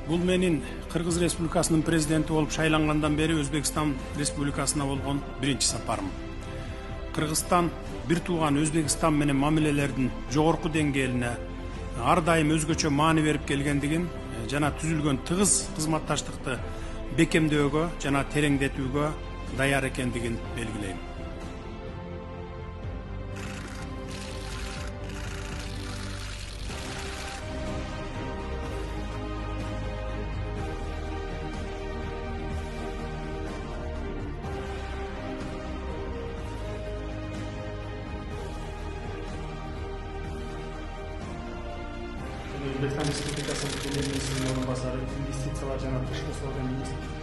Бул менин Кыргыз Республикасынын президенти болуп шайлангандан бери Өзбекстан Республикасына болгон биринчи сапарым. Кыргызстан бир тууган Өзбекстан менен мамилелердин жогорку деңгээлине ар дайым өзгөчө маани берип келгендигин жана түзүлгөн тыгыз кызматташтыкты бекемдөөгө жана тереңдетүүгө даяр экендигин белгилейм. Өзбекстан Республикасы премьер-министринин орунбасары, инвестициялар жана тышкы соода министри.